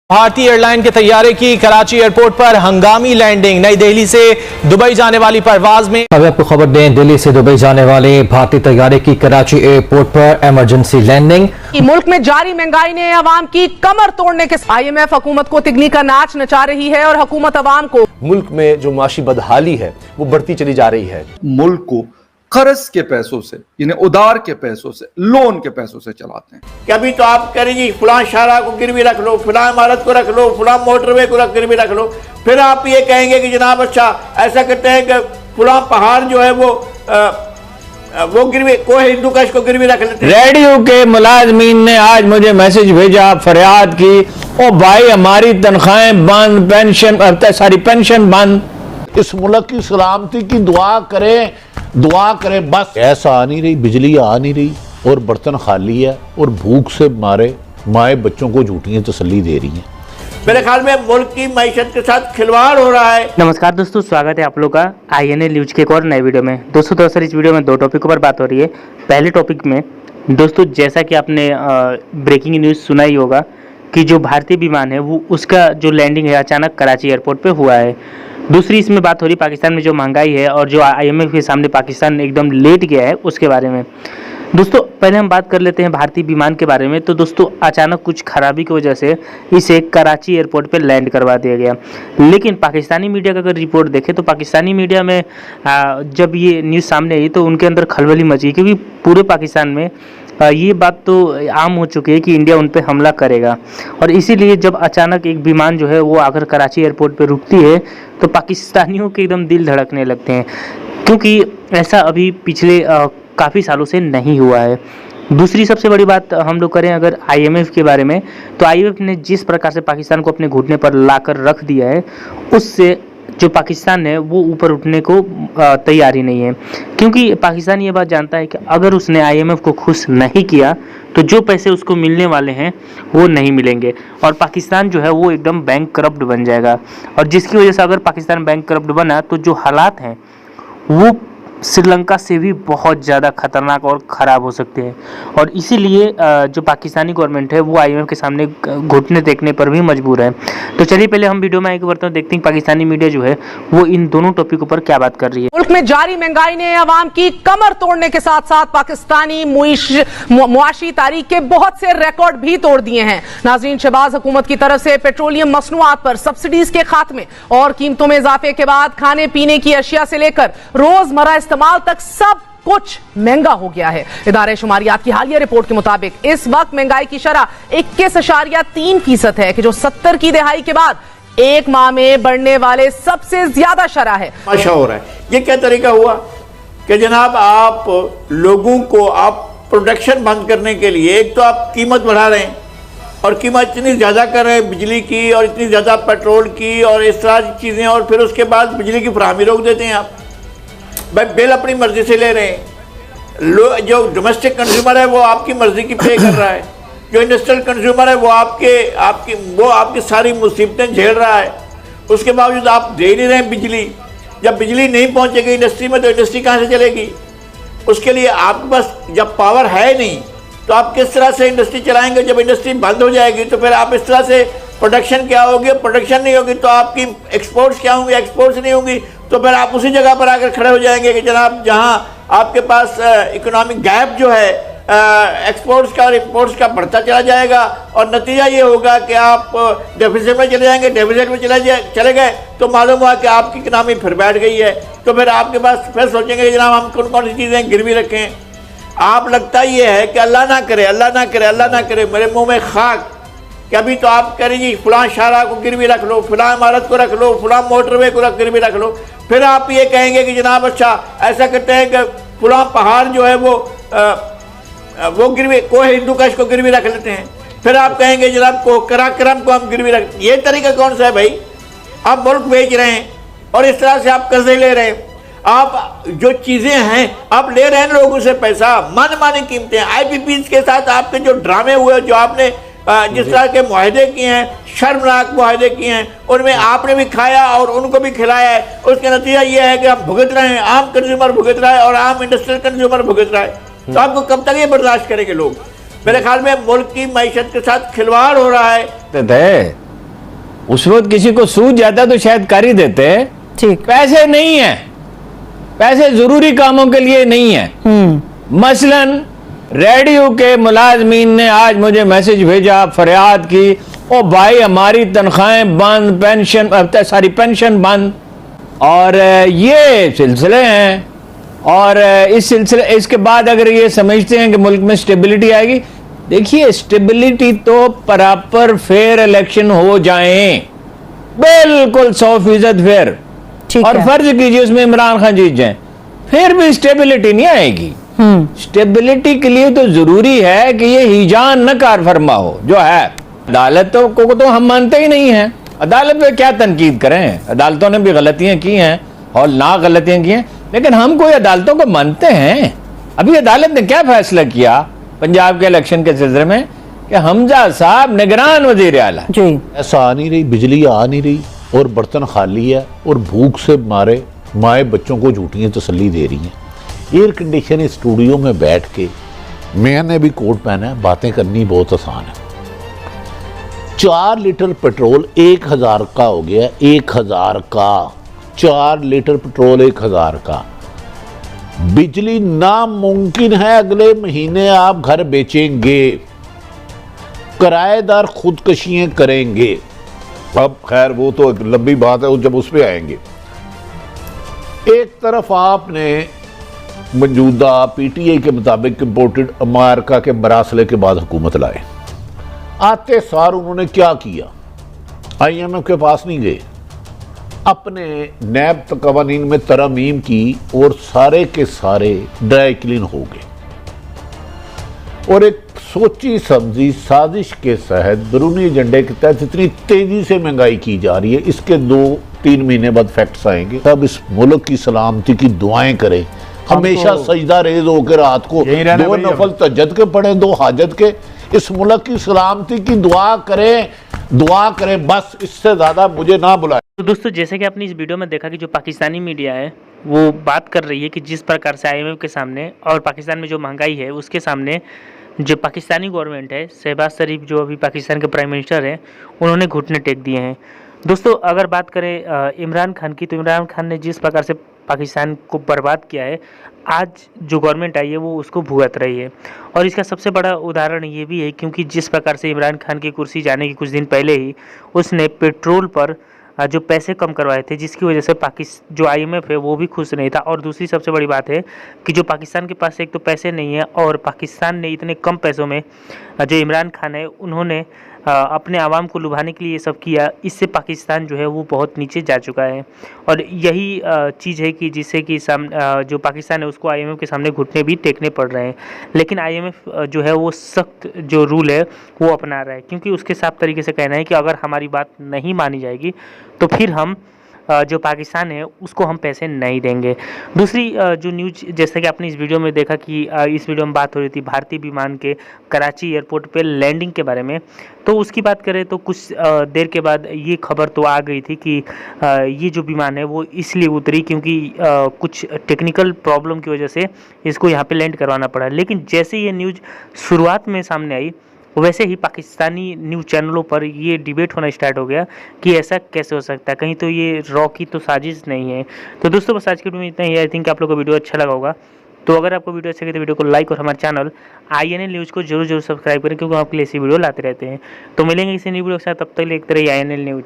भारतीय एयरलाइन के तैयारे की कराची एयरपोर्ट पर हंगामी लैंडिंग। नई दिल्ली से दुबई जाने वाली परवाज में अब आपको खबर दें, दिल्ली से दुबई जाने वाले भारतीय तैयारे की कराची एयरपोर्ट पर इमरजेंसी लैंडिंग। मुल्क में जारी महंगाई ने अवाम की कमर तोड़ने के IMF हुकूमत को तिगनी का नाच नचा रही है और हुकूमत अवाम को मुल्क में जो माशी बदहाली है वो बढ़ती चली जा रही है। मुल्क को कर्ज के पैसों से, यानी उधार के पैसों से, लोन के पैसों से चलाते हैं। कि अभी तो आप कह रहे जी फलां शाहरा को गिरवी रख लो, फलां इमारत को रख लो, फलां मोटरवे को गिरवी रख लो, फिर आप ये कहेंगे कि जनाब अच्छा ऐसा करते हैं कि फलां पहाड़ जो है वो गिरवी कोई हिंदू कश को गिरवी रख लेते हैं। रेडियो के मुलाजमीन ने आज मुझे मैसेज भेजा, फरियाद की, ओ भाई हमारी तनख्वाहें बंद, पेंशन बंद। इस मुल्क की सलामती की दुआ करें बस। ऐसा आ नहीं रही, बिजली आ नहीं रही और बर्तन खाली है और भूख से मारे माए बच्चों को झूठियां तसल्ली दे रही हैं। मेरे ख्याल में मुल्क की मईशत के साथ खिलवाड़ हो रहा है। नमस्कार दोस्तों, स्वागत है आप लोग का INA न्यूज के एक और नए वीडियो में। दोस्तों इस वीडियो में दो टॉपिक पर बात हो रही है। पहले टॉपिक में दोस्तों जैसा कि आपने ब्रेकिंग न्यूज़ सुना ही होगा कि जो भारतीय विमान है वो उसका जो लैंडिंग है अचानक कराची एयरपोर्ट पे हुआ है। दूसरी इसमें बात हो रही पाकिस्तान में जो महंगाई है और जो IMF के सामने पाकिस्तान एकदम लेट गया है उसके बारे में। दोस्तों पहले हम बात कर लेते हैं भारतीय विमान के बारे में। तो दोस्तों अचानक कुछ खराबी की वजह से इसे कराची एयरपोर्ट पे लैंड करवा दिया गया, लेकिन पाकिस्तानी मीडिया का अगर रिपोर्ट देखें तो पाकिस्तानी मीडिया में जब ये न्यूज़ सामने आई तो उनके अंदर खलबली मची, क्योंकि पूरे पाकिस्तान में ये बात तो आम हो चुकी है कि इंडिया उन पर हमला करेगा। और इसीलिए जब अचानक एक विमान जो है वो आकर कराची एयरपोर्ट पे रुकती है तो पाकिस्तानियों के एकदम दिल धड़कने लगते हैं, क्योंकि ऐसा अभी पिछले काफ़ी सालों से नहीं हुआ है। दूसरी सबसे बड़ी बात हम लोग करें अगर IMF के बारे में, तो IMF ने जिस प्रकार से पाकिस्तान को अपने घुटने पर लाकर रख दिया है उससे जो पाकिस्तान है वो ऊपर उठने को तैयार ही नहीं है, क्योंकि पाकिस्तान ये बात जानता है कि अगर उसने IMF को खुश नहीं किया तो जो पैसे उसको मिलने वाले हैं वो नहीं मिलेंगे और पाकिस्तान जो है वो एकदम बैंक करप्ट बन जाएगा। और जिसकी वजह से अगर पाकिस्तान बैंक करप्ट बना तो जो हालात हैं वो श्रीलंका से भी बहुत ज़्यादा खतरनाक और ख़राब हो सकते हैं। और इसीलिए जो पाकिस्तानी गवर्नमेंट है वो IMF के सामने घुटने टेकने पर भी मजबूर है। तो चलिए पहले हम वीडियो में आगे बढ़ते हैं, देखते हैं पाकिस्तानी मीडिया जो है वो इन दोनों टॉपिकों पर क्या बात कर रही है। मुल्क में जारी महंगाई ने अवाम की कमर तोड़ने के साथ साथ पाकिस्तानी मुआशी तारीख के बहुत से रिकॉर्ड भी तोड़ दिए हैं। नाज़रीन, शहबाज हुकूमत की तरफ से पेट्रोलियम मसनूआत पर सब्सिडीज के खात्मे और कीमतों में इजाफे के बाद खाने पीने की अशिया से लेकर रोजमर्रा इस्तेमाल तक सब कुछ महंगा हो गया है। इदारे शुमारियात की हालिया रिपोर्ट के मुताबिक इस वक्त महंगाई की शरह 21.3% है, कि जो 70 की दहाई के बाद एक माह में बढ़ने वाले सबसे ज्यादा शरह है। अच्छा हो रहा है। ये क्या तरीका हुआ कि जनाब आप लोगों को आप प्रोडक्शन बंद करने के लिए एक तो आप कीमत बढ़ा रहे हैं और कीमत इतनी ज़्यादा कर रहे हैं बिजली की और इतनी ज़्यादा पेट्रोल की और इस तरह की चीज़ें, और फिर उसके बाद बिजली की फराहमी रोक देते हैं। आप भाई बिल अपनी मर्जी से ले रहे हैं। जो डोमेस्टिक कंज्यूमर है वो आपकी मर्जी की पे कर रहा है, जो इंडस्ट्रियल कंज्यूमर है वो आपकी सारी मुसीबतें झेल रहा है। उसके बावजूद आप दे नहीं रहे हैं बिजली। जब बिजली नहीं पहुंचेगी इंडस्ट्री में तो इंडस्ट्री कहाँ से चलेगी? उसके लिए आपके पास जब पावर है नहीं तो आप किस तरह से इंडस्ट्री चलाएंगे? जब इंडस्ट्री बंद हो जाएगी तो फिर आप इस तरह से प्रोडक्शन क्या होगी? प्रोडक्शन नहीं होगी तो आपकी एक्सपोर्ट्स क्या होंगी? एक्सपोर्ट्स नहीं होंगी तो फिर आप उसी जगह पर आकर खड़े हो जाएंगे कि जनाब जहां आपके पास इकोनॉमिक गैप जो है एक्सपोर्ट्स का और इंपोर्ट्स का बढ़ता चला जाएगा और नतीजा ये होगा कि आप डेफिसिट में चले जाएंगे। डेफिसिट में चले गए तो मालूम हुआ कि आपकी इकोनॉमी फिर बैठ गई है, तो फिर आपके पास फिर सोचेंगे कि जनाब हम कौन कौन सी चीज़ें गिरवी रखें। आप लगता ये है कि अल्लाह ना करे, अल्लाह ना करे, अल्लाह ना करे, मेरे मुँह में खाक कि अभी तो आप कह रहे जी फलां शाहरा को गिरवी रख लो, फलां इमारत को रख लो, फलां मोटरवे को गिरवी रख लो, फिर आप ये कहेंगे कि जनाब अच्छा ऐसा करते हैं कि फलां पहाड़ जो है वो गिरवी कोई हिंदू कश को गिरवी रख लेते हैं, फिर आप कहेंगे जनाब को कराक्रम को हम गिरवी रख। ये तरीका कौन सा है भाई? आप मुल्क बेच रहे हैं और इस तरह से आप कर्जे ले रहे हैं। आप जो चीज़ें हैं आप ले रहे हैं लोगों से पैसा, मानी कीमतें। IPPs के साथ आपके जो ड्रामे हुए, जो आपने जिस तरह के मुआहदे किए हैं, शर्मनाक मुआहदे किए हैं, उनमें आपने भी खाया और उनको भी खिलाया है। उसका नतीजा ये है कि हम भुगत रहे हैं, आम कंज्यूमर भुगत रहा है और आम इंडस्ट्रियल कंज्यूमर भुगत रहा है। तो आपको कब तक ये बर्दाश्त करेंगे लोग? मेरे ख्याल में मुल्क की मईशत के साथ खिलवाड़ हो रहा है। उस वक्त किसी को सूझ जाता तो शायद कर ही देते। ठीक। पैसे नहीं है, पैसे जरूरी कामों के लिए नहीं है। मसलन रेडियो के मुलाजमीन ने आज मुझे मैसेज भेजा, फरियाद की, ओ भाई हमारी तनख्वाहें बंद, पेंशन बंद, और ये सिलसिले हैं। और इसके बाद अगर ये समझते हैं कि मुल्क में स्टेबिलिटी आएगी, देखिए स्टेबिलिटी तो प्रॉपर फेयर इलेक्शन हो जाएं, बिल्कुल 100% फेयर, और फर्ज कीजिए उसमें इमरान खान जीत जाए, फिर भी स्टेबिलिटी नहीं आएगी। स्टेबिलिटी के लिए तो जरूरी है कि ये हिजान न कार फरमा हो जो है। अदालतों को तो हम मानते ही नहीं है, अदालत में क्या तनकीद करें, अदालतों ने भी गलतियां की हैं और ना गलतियां की हैं, लेकिन हम कोई अदालतों को मानते हैं। अभी अदालत ने क्या फैसला किया पंजाब के इलेक्शन के सिलसिले में कि हमजा साहब निगरान वजीर आला जी, ऐसा आ नहीं रही, बिजली आ नहीं रही और बर्तन खाली है और भूख से मारे माए बच्चों को झूठियां तसल्ली दे रही हैं। एयर कंडीशन स्टूडियो में बैठ के मैंने भी कोट पहना है, बातें करनी बहुत आसान है। 4 लीटर पेट्रोल 1000 का हो गया, 1000 का 4 लीटर पेट्रोल 1000 का। बिजली नामुमकिन है अगले महीने आप घर बेचेंगे, किराएदार खुदकशियां करेंगे। अब खैर वो तो एक लंबी बात है, जब उस पर आएंगे। एक तरफ आपने मौजूदा पीटीआई के मुताबिक इंपोर्टेड अमेरिका के मरासले के बाद हुकूमत लाए, आते सार उन्होंने क्या किया, आईएमएफ के पास नहीं गए, अपने नैब कवानीन में तरमीम की और सारे के सारे ड्राई क्लीन हो गए। और एक सोची समझी साजिश के तहत बैरूनी एजेंडे के तहत इतनी तेजी से महंगाई की जा रही है, इसके 2-3 महीने बाद फैक्ट्स आएंगे। तब इस मुल्क की सलामती की दुआएं करें, हमेशा सजदा रेज होकर रात को 2 नफल तहज्जुद के पढ़े, 2 हाजत के। इस मुल्क की सलामती की दुआ करें, बस इससे ज्यादा मुझे ना बुलाएं। तो दोस्तों, जैसे कि आपने इस वीडियो में देखा कि जो पाकिस्तानी मीडिया है वो बात कर रही है कि जिस प्रकार से आईएमएफ के सामने और पाकिस्तान में जो महंगाई है उसके सामने जो पाकिस्तानी गवर्नमेंट है, शहबाज शरीफ जो अभी पाकिस्तान के प्राइम मिनिस्टर हैं, उन्होंने घुटने टेक दिए हैं। दोस्तों, अगर बात करें इमरान खान की, तो इमरान खान ने जिस प्रकार से पाकिस्तान को बर्बाद किया है, आज जो गवर्नमेंट आई है वो उसको भुगत रही है। और इसका सबसे बड़ा उदाहरण ये भी है क्योंकि जिस प्रकार से इमरान खान की कुर्सी जाने के कुछ दिन पहले ही उसने पेट्रोल पर जो पैसे कम करवाए थे, जिसकी वजह से जो आईएमएफ है वो भी खुश नहीं था। और दूसरी सबसे बड़ी बात है कि जो पाकिस्तान के पास एक तो पैसे नहीं है, और पाकिस्तान ने इतने कम पैसों में जो इमरान खान है उन्होंने अपने आवाम को लुभाने के लिए ये सब किया। इससे पाकिस्तान जो है वो बहुत नीचे जा चुका है। और यही चीज़ है कि जिससे कि जो पाकिस्तान है उसको आईएमएफ के सामने घुटने भी टेकने पड़ रहे हैं। लेकिन आईएमएफ जो है वो सख्त जो रूल है वो अपना रहा है, क्योंकि उसके साफ तरीके से कहना है कि अगर हमारी बात नहीं मानी जाएगी तो फिर हम जो पाकिस्तान है उसको हम पैसे नहीं देंगे। दूसरी जो न्यूज, जैसा कि आपने इस वीडियो में देखा कि इस वीडियो में बात हो रही थी भारतीय विमान के कराची एयरपोर्ट पे लैंडिंग के बारे में, तो उसकी बात करें तो कुछ देर के बाद ये खबर तो आ गई थी कि ये जो विमान है वो इसलिए उतरी क्योंकि कुछ टेक्निकल प्रॉब्लम की वजह से इसको यहाँ पे लैंड करवाना पड़ा। लेकिन जैसे ये न्यूज़ शुरुआत में सामने आई, वैसे ही पाकिस्तानी न्यूज़ चैनलों पर ये डिबेट होना स्टार्ट हो गया कि ऐसा कैसे हो सकता है, कहीं तो ये रॉ की तो साजिश नहीं है। तो दोस्तों, बस आज की वीडियो में इतना ही। आई थिंक आप लोगों को वीडियो अच्छा लगा होगा। तो अगर आपको वीडियो अच्छा लगे तो वीडियो को लाइक और हमारे चैनल INL न्यूज़ को जरूर सब्सक्राइब करें, क्योंकि आपके लिए ऐसी वीडियो लाते रहते हैं। तो मिलेंगे किसी नई वीडियो के साथ, तब तक देखते रहिए INL न्यूज़।